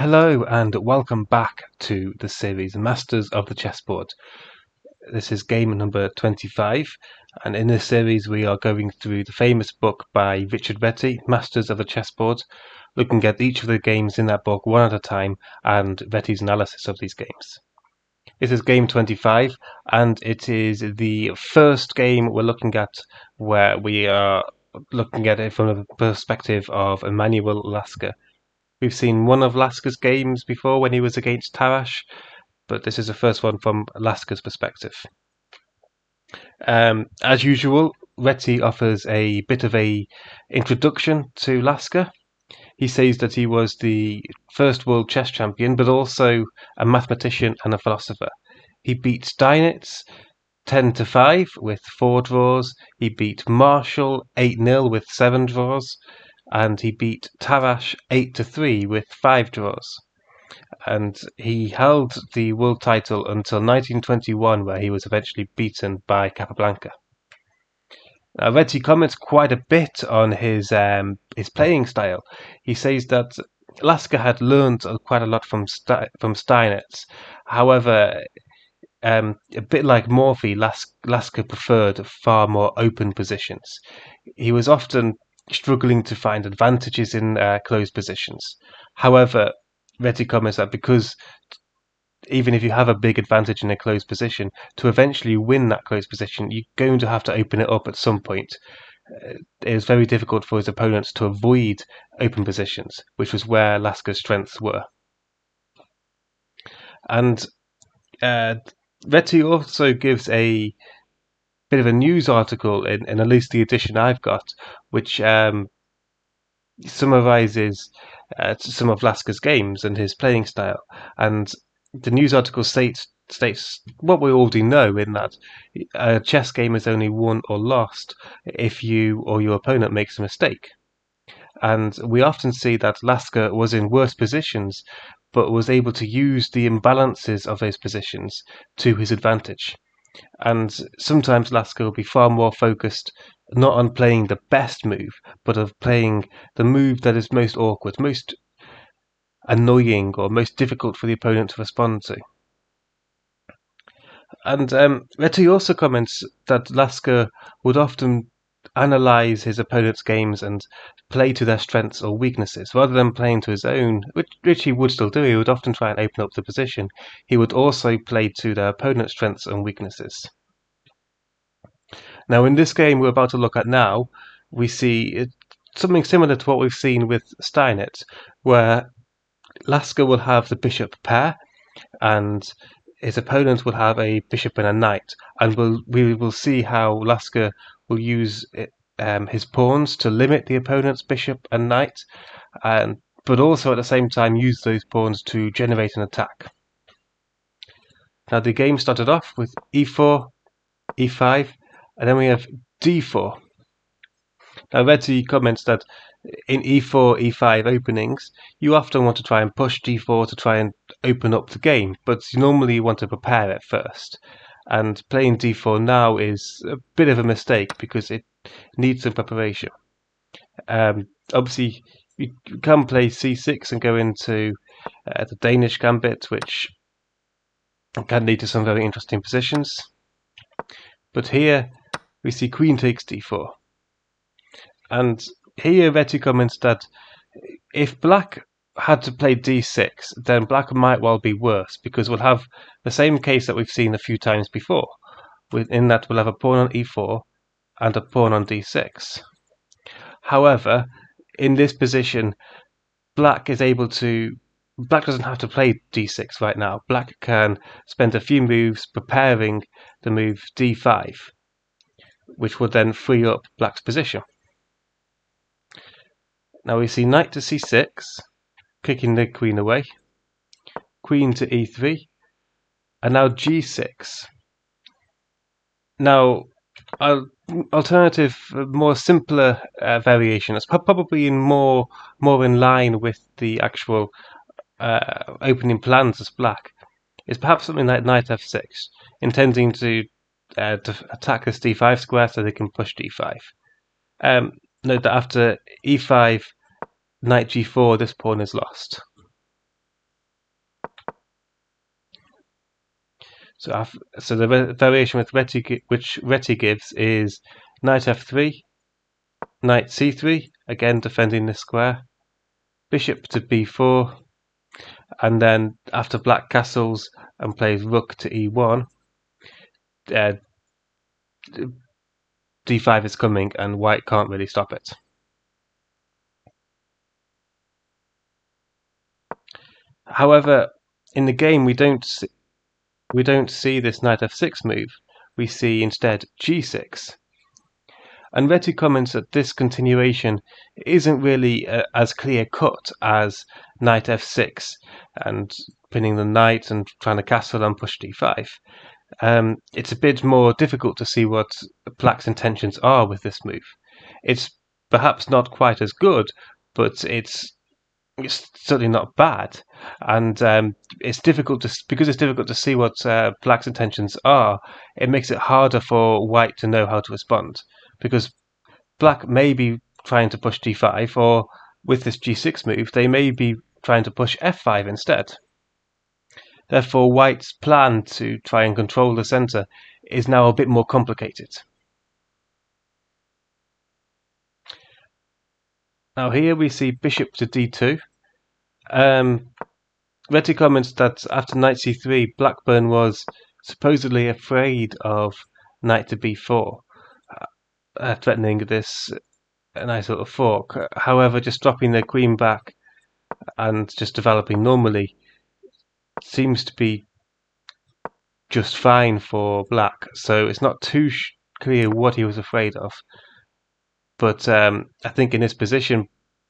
Hello and welcome back to the series Masters of the Chessboard. This is game number 25, and in this series we are going through the famous book by Richard Reti, Masters of the Chessboard, looking at each of the games in that book one at a time and Reti's analysis of these games. This is game 25, and it is the first game we're looking at where we are looking at it from the perspective of Emanuel Lasker. We've seen one of Lasker's games before when he was against Tarrasch, but this is the first one from Lasker's perspective. As usual, Reti offers a bit of a introduction to Lasker. He says that he was the first world chess champion, but also a mathematician and a philosopher. He beat Steinitz 10-5 with 4 draws. He beat Marshall 8-0 with 7 draws. And he beat Tarrasch 8-3 with 5 draws. And he held the world title until 1921, where he was eventually beaten by Capablanca. Now, Reti comments quite a bit on his playing style. He says that Lasker had learned quite a lot from Steinitz. However, a bit like Morphy, Lasker preferred far more open positions. He was often struggling to find advantages in closed positions. However, Reti comments that because even if you have a big advantage in a closed position, to eventually win that closed position, you're going to have to open it up at some point. It was very difficult for his opponents to avoid open positions, which was where Lasker's strengths were. And Reti also gives a bit of a news article in at least the edition I've got, which summarizes some of Lasker's games and his playing style. And the news article states what we already know, in that a chess game is only won or lost if you or your opponent makes a mistake. And we often see that Lasker was in worse positions, but was able to use the imbalances of those positions to his advantage. And sometimes Lasker will be far more focused not on playing the best move, but of playing the move that is most awkward, most annoying, or most difficult for the opponent to respond to. And Reti also comments that Lasker would often analyze his opponent's games and play to their strengths or weaknesses rather than playing to his own, which he would still do. He would often try and open up the position. He would also play to their opponent's strengths and weaknesses. Now, in this game we're about to look at now, we see something similar to what we've seen with Steinitz, where Lasker will have the bishop pair, and his opponent will have a bishop and a knight, and we will see how Lasker will use his pawns to limit the opponent's bishop and knight, but also at the same time use those pawns to generate an attack. Now, the game started off with e4, e5, and then we have d4. Now, Reti comments that in e4, e5 openings, you often want to try and push d4 to try and open up the game, but you normally want to prepare it first. And playing d4 now is a bit of a mistake because it needs some preparation. Obviously, you can play c6 and go into the Danish gambit, which can lead to some very interesting positions. But here we see queen takes d4. And here Reti comments that if black had to play d6, then black might well be worse, because we'll have the same case that we've seen a few times before, in that we'll have a pawn on e4 and a pawn on d6. However, in this position, black doesn't have to play d6 right now. Black can spend a few moves preparing the move d5, which would then free up black's position. Now we see knight to c6, kicking the queen away, queen to e3, and now g6. Now, alternative, more simpler variation is probably more in line with the actual opening plans as black, is perhaps something like knight f6, intending to attack this d5 square so they can push d5. Note that after e5, knight g4, this pawn is lost. So the variation which Reti gives is knight f3, knight c3, again defending the square, bishop to b4, and then after black castles and plays rook to e1, uh, d5 is coming and white can't really stop it. However, in the game we don't see this knight f6 move. We see instead g6. And Reti comments that this continuation isn't really as clear cut as knight f6 and pinning the knight and trying to castle and push d5. It's a bit more difficult to see what Black's intentions are with this move. It's perhaps not quite as good, but it's certainly not bad, and it's difficult to see what Black's intentions are. It makes it harder for White to know how to respond, because Black may be trying to push d5, or with this g6 move, they may be trying to push f5 instead. Therefore, White's plan to try and control the center is now a bit more complicated. Now here we see bishop to d2. Reti comments that after knight c3, Blackburne was supposedly afraid of knight to b4, threatening this nice little fork. However, just dropping the queen back and just developing normally seems to be just fine for Black, so it's not too clear what he was afraid of. But I think in this position,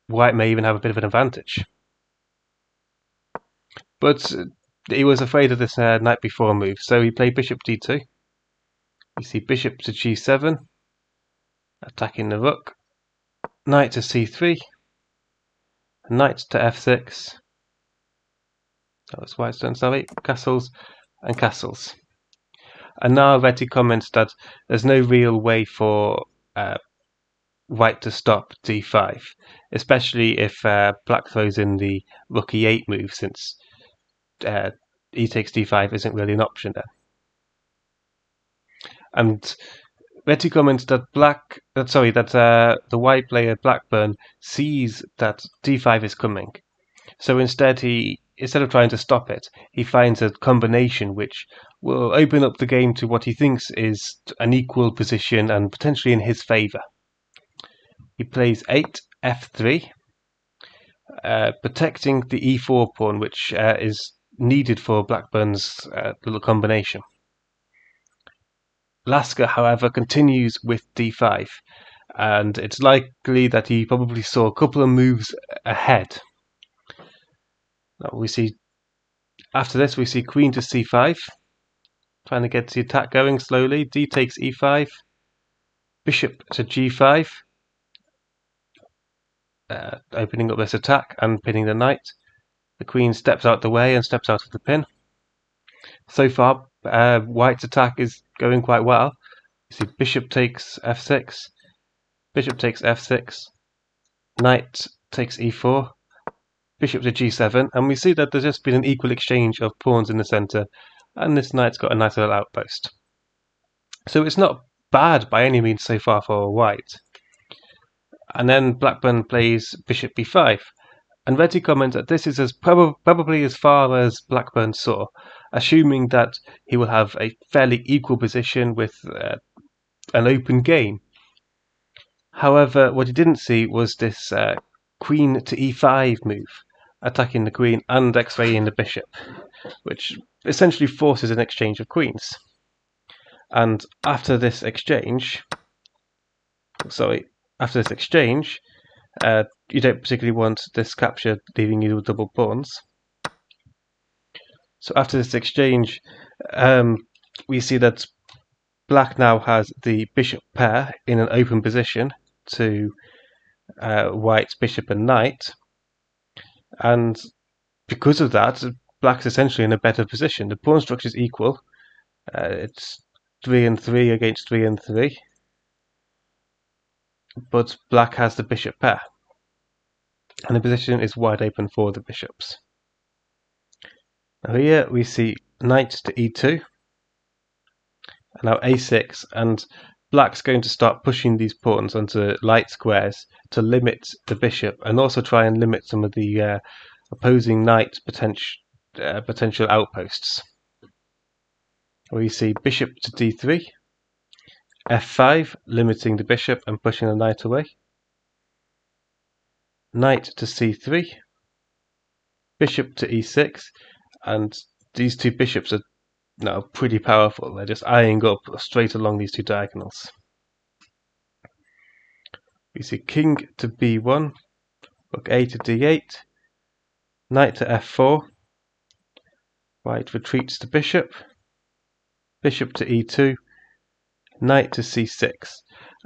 White may even have a bit of an advantage. But he was afraid of this knight b4 move, so he played bishop d2. You see bishop to g7, attacking the rook, knight to c3, knight to f6. That was White's turn, sorry. Castles and castles. And now Reti comments that there's no real way for White to stop d5, especially if Black throws in the rook e8 move, since e takes d5 isn't really an option there. And Reti comments that the white player Blackburne sees that d5 is coming, so instead of trying to stop it, he finds a combination which will open up the game to what he thinks is an equal position and potentially in his favour. He plays 8 f3, protecting the e4 pawn, which is needed for Blackburne's little combination. Lasker, however, continues with d5, and it's likely that he probably saw a couple of moves ahead. Now after this we see queen to c5, trying to get the attack going slowly. D takes e5, bishop to g5, opening up this attack and pinning the knight. The queen steps out the way and steps out of the pin. So far, White's attack is going quite well. You see bishop takes f6, bishop takes f6, knight takes e4, bishop to g7, and we see that there's just been an equal exchange of pawns in the centre, and this knight's got a nice little outpost. So it's not bad by any means so far for White. And then Blackburne plays bishop b5, and Reti comments that this is probably as far as Blackburne saw, assuming that he will have a fairly equal position with an open game. However, what he didn't see was this queen to e5 move, attacking the queen and x-raying the bishop, which essentially forces an exchange of queens. And after this exchange, you don't particularly want this capture leaving you with double pawns. So after this exchange, we see that Black now has the bishop pair in an open position to White's bishop and knight, and because of that, Black's essentially in a better position. The pawn structure is equal. It's 3 and 3 against 3 and 3, but Black has the bishop pair, and the position is wide open for the bishops. Now here we see knight to e2, Now a6, and black's going to start pushing these pawns onto light squares to limit the bishop, and also try and limit some of the opposing knight potential outposts. We see bishop to d3, f5, limiting the bishop and pushing the knight away, knight to c3, bishop to e6, and these two bishops are now pretty powerful. They're just eyeing up straight along these two diagonals. We see king to b1, rook a to d8, knight to f4, white retreats the bishop, bishop to e2, knight to c6,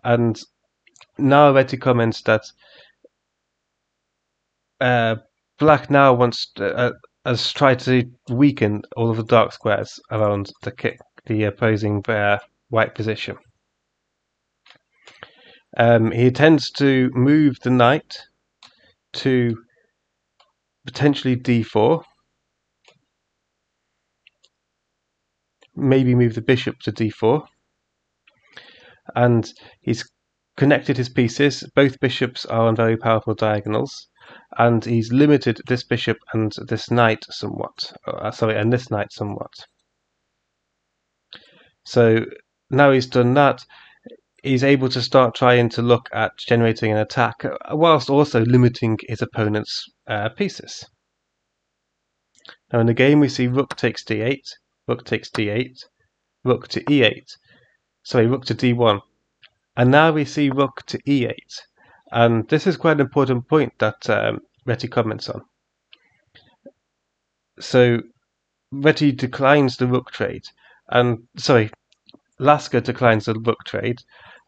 and now Reti comments that black now has tried to weaken all of the dark squares around the opposing white position. He intends to move the knight to potentially d4, maybe move the bishop to d4, and he's connected his pieces. Both bishops are on very powerful diagonals, and he's limited this bishop and this knight somewhat. And this knight somewhat. So now he's done that, he's able to start trying to look at generating an attack, whilst also limiting his opponent's pieces. Now in the game we see rook takes d8, rook takes d8, rook to e8, sorry, rook to d1, and now we see rook to e8, and this is quite an important point that Reti comments on. So Reti declines the rook trade, Lasker declines the rook trade,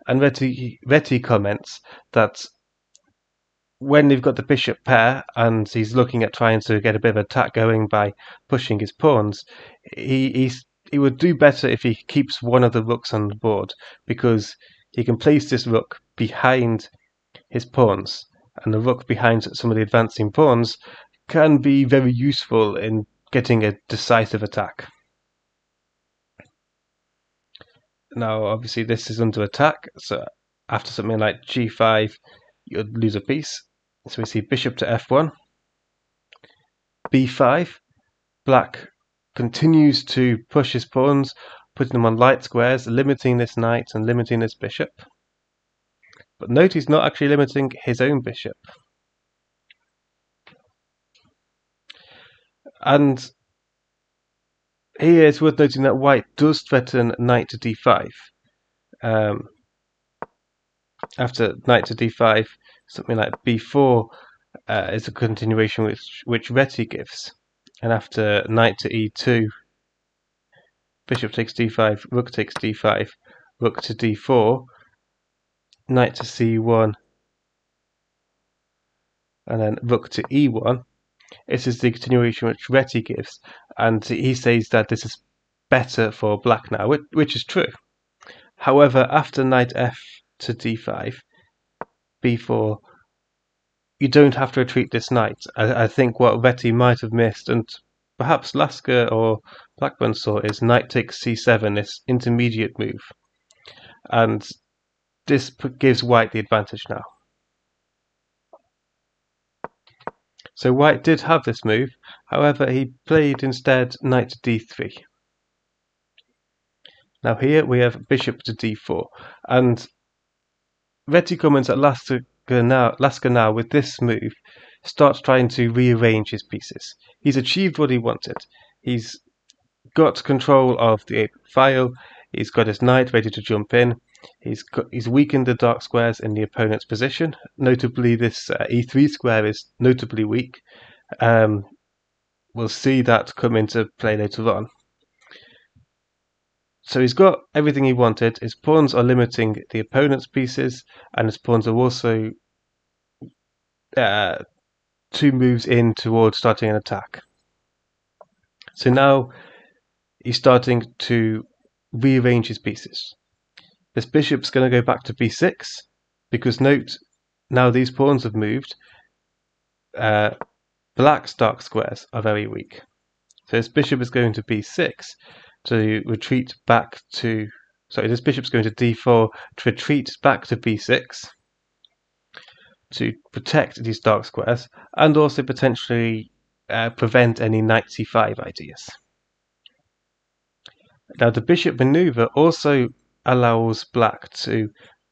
and Reti comments that when they've got the bishop pair and he's looking at trying to get a bit of attack going by pushing his pawns, he would do better if he keeps one of the rooks on the board, because he can place this rook behind his pawns, and the rook behind some of the advancing pawns can be very useful in getting a decisive attack. Now obviously this is under attack, so after something like g5 you'd lose a piece. So we see bishop to f1, b5, black continues to push his pawns, putting them on light squares, limiting this knight and limiting this bishop. But note he's not actually limiting his own bishop. And here it's worth noting that white does threaten knight to d5. After knight to d5, something like b4 is a continuation which Reti gives. And after knight to e2, bishop takes d5, rook takes d5, rook to d4, knight to c1, and then rook to e1. This is the continuation which Reti gives, and he says that this is better for black now, which is true. However, after knight f to d5, b4, you don't have to retreat this knight. I think what Reti might have missed, and perhaps Lasker or Blackburne saw, is knight takes c7, this intermediate move. And this gives white the advantage now. So white did have this move, however he played instead knight to d3. Now here we have bishop to d4, and Reti comments that Lasker now with this move starts trying to rearrange his pieces. He's achieved what he wanted. He's got control of the file, he's got his knight ready to jump in, he's weakened the dark squares in the opponent's position. Notably this e3 square is notably weak. We'll see that come into play later on. So he's got everything he wanted. His pawns are limiting the opponent's pieces, and his pawns are also 2 moves in towards starting an attack. So now he's starting to rearrange his pieces. This bishop's going to go back to b6, because note, now these pawns have moved. Black's dark squares are very weak. So this bishop is going to b6 to retreat back to So this bishop's going to d4 to retreat back to b6 to protect these dark squares, and also potentially prevent any knight c5 ideas. Now the bishop maneuver also allows black to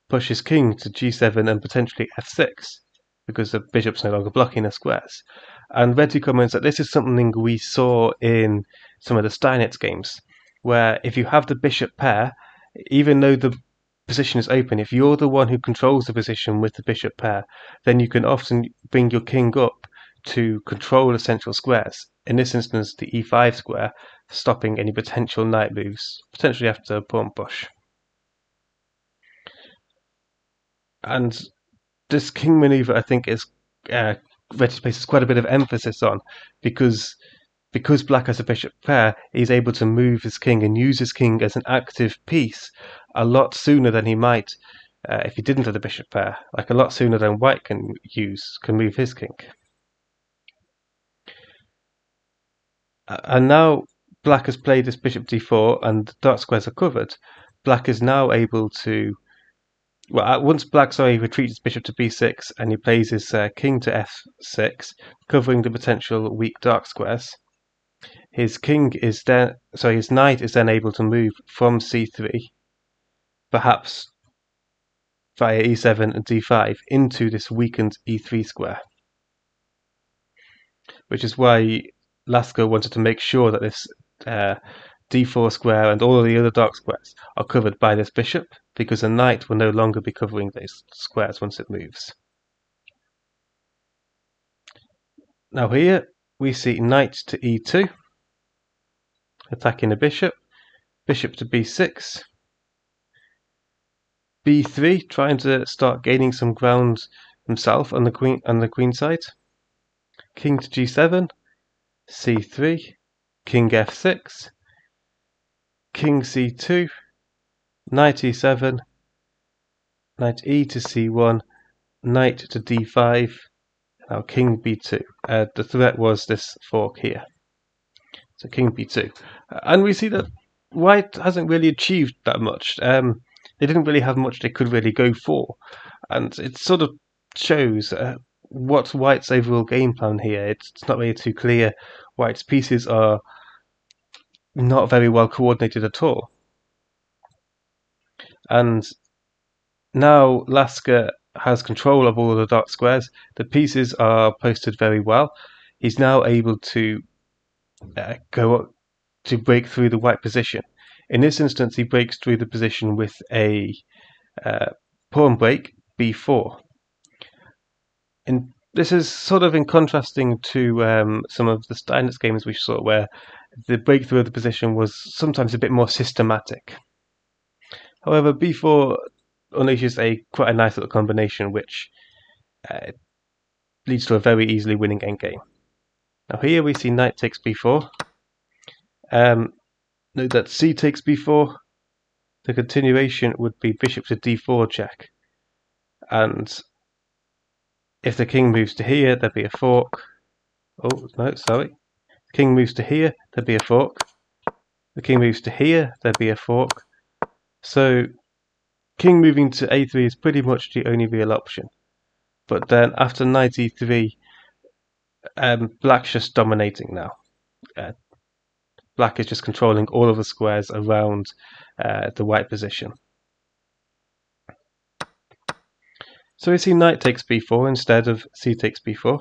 push his king to g7 and potentially f6, because the bishop's no longer blocking the squares. And Reti comments that this is something we saw in some of the Steinitz games, where if you have the bishop pair, even though the position is open, if you're the one who controls the position with the bishop pair, then you can often bring your king up to control the central squares. In this instance, the e5 square, stopping any potential knight moves, potentially after a pawn push. And this king maneuver, I think, is Reti places quite a bit of emphasis on, because black has a bishop pair, he's able to move his king and use his king as an active piece a lot sooner than he might if he didn't have the bishop pair, like a lot sooner than white can move his king. And now black has played this bishop d4 and the dark squares are covered. Black is now able to, once black retreats his bishop to b6 and he plays his king to f6, covering the potential weak dark squares, his knight is then able to move from c3, perhaps via e7 and d5, into this weakened e3 square. Which is why Lasker wanted to make sure that this d4 square and all of the other dark squares are covered by this bishop, because the knight will no longer be covering these squares once it moves. Now here we see knight to e2, attacking the bishop, bishop to b6, b3, trying to start gaining some ground himself on the queen side, king to g7, c3, king f6, king c2, knight e7, knight e to c1, knight to d5, now king b2. The threat was this fork here. So king b2. And we see that white hasn't really achieved that much. They didn't really have much they could really go for. And it sort of shows what's white's overall game plan here. It's not really too clear. White's pieces are not very well coordinated at all. And now Lasker has control of all of the dark squares. The pieces are posted very well. He's now able to go up to break through the white position. In this instance, he breaks through the position with a pawn break, b4. And this is sort of in contrasting to some of the Steinitz games we saw, where the breakthrough of the position was sometimes a bit more systematic. However, b4 unleashes quite a nice little combination, which leads to a very easily winning endgame. Now here we see knight takes b4. Note that c takes b4. The continuation would be bishop to d4 check. And if the king moves to here, there'd be a fork. Oh, no, sorry. King moves to here, there'd be a fork. The king moves to here, there'd be a fork. So king moving to a3 is pretty much the only real option. But then after knight e3, black's just dominating now. Black is just controlling all of the squares around the white position. So we see knight takes b4 instead of c takes b4.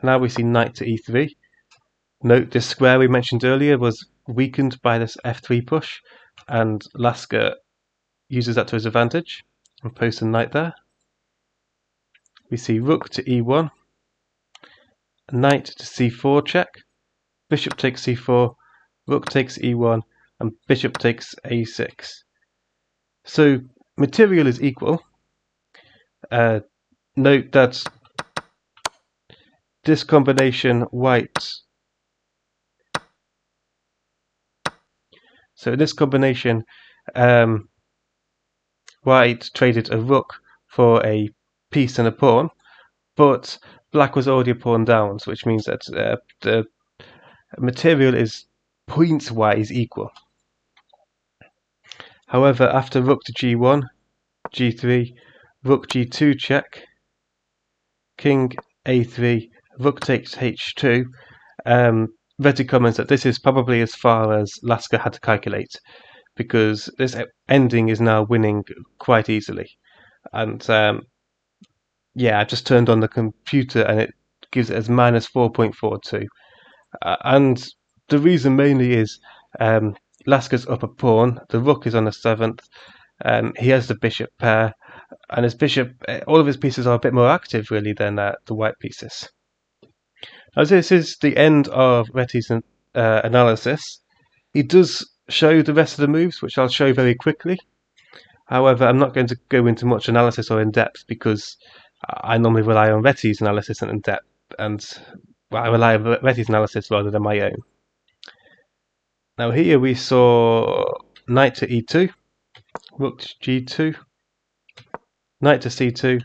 Now we see knight to e3. Note this square we mentioned earlier was weakened by this f3 push, and Lasker uses that to his advantage and posts a knight there. We see rook to e1, knight to c4 check, bishop takes c4, rook takes e1, and bishop takes a6. So material is equal. Note that this combination white. So in this combination, white traded a rook for a piece and a pawn, but black was already a pawn down, which means that the material is points-wise equal. However, after rook to g1, g3, rook g2 check, king a3, rook takes h2, Reti comments that this is probably as far as Lasker had to calculate, because this ending is now winning quite easily. And yeah, I just turned on the computer and it gives it as minus 4.42. And the reason mainly is Lasker's up a pawn, the rook is on the 7th, he has the bishop pair, and his bishop, all of his pieces are a bit more active really than the white pieces. Now this is the end of Reti's analysis. He does show the rest of the moves, which I'll show very quickly. However, I'm not going to go into much analysis or in-depth because I normally rely on Reti's analysis and in-depth, and I rely on Reti's analysis rather than my own. Now here we saw knight to e2, rook to g2, knight to c2,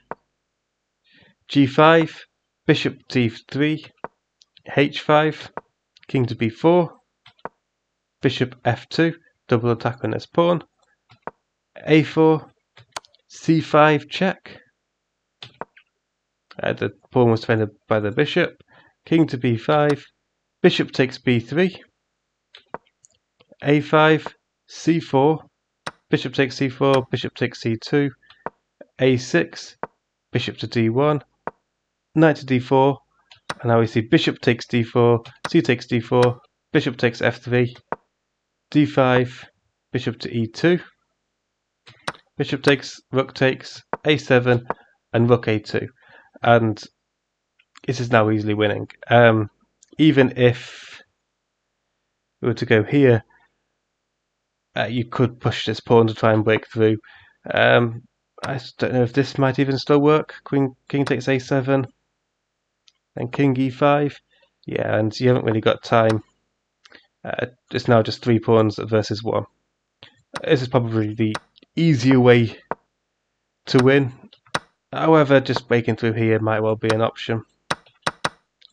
g5, bishop to d3, h5, king to b4, bishop f2, double attack on this pawn, a4, c5 check. The pawn was defended by the bishop, king to b5, bishop takes b3, a5, c4, bishop takes c4, bishop takes c2, a6, bishop to d1, knight to d4, and now we see bishop takes d4, c takes d4, bishop takes f3, d5, bishop to e2, bishop takes, rook takes, a7, and rook a2. And this is now easily winning. Even if we were to go here, you could push this pawn to try and break through. I don't know if this might even still work. King takes a7, and king e5. Yeah, and you haven't really got time. It's now just 3 pawns versus 1. This is probably the easier way to win. However, just breaking through here might well be an option.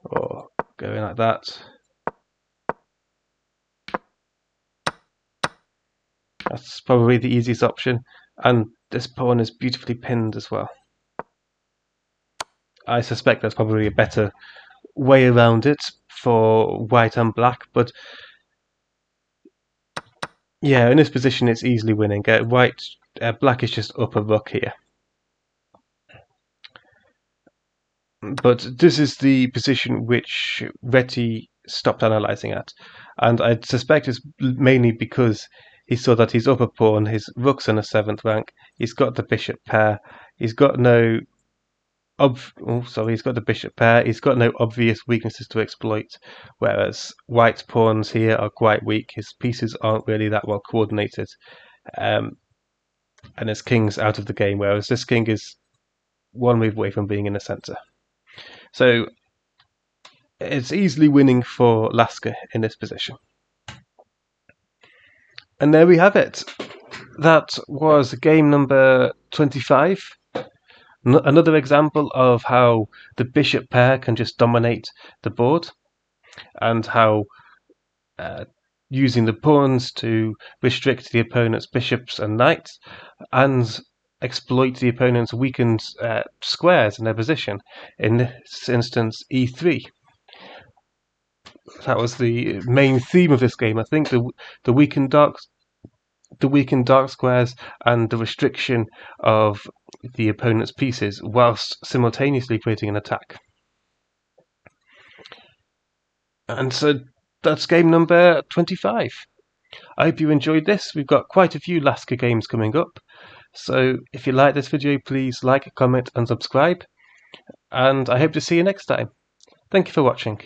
Or going like that. That's probably the easiest option. And this pawn is beautifully pinned as well. I suspect there's probably a better way around it for white and black, but yeah, in this position it's easily winning. Black is just up a rook here. But this is the position which Reti stopped analysing at, and I suspect it's mainly because he saw that his upper pawn, his rook's in the 7th rank, he's got the bishop pair, he's got no he's got the bishop pair, he's got no obvious weaknesses to exploit, whereas white's pawns here are quite weak, his pieces aren't really that well coordinated, and his king's out of the game, whereas this king is one move away from being in the centre. So it's easily winning for Lasker in this position. And there we have it. That was game number 25. Another example of how the bishop pair can just dominate the board, and how using the pawns to restrict the opponent's bishops and knights, and exploit the opponent's weakened squares in their position. In this instance, e3. That was the main theme of this game. I think the weakened dark squares and the restriction of the opponent's pieces, whilst simultaneously creating an attack. And so that's game number 25. I hope you enjoyed this. We've got quite a few Lasker games coming up. So if you like this video, please like, comment and subscribe. And I hope to see you next time. Thank you for watching.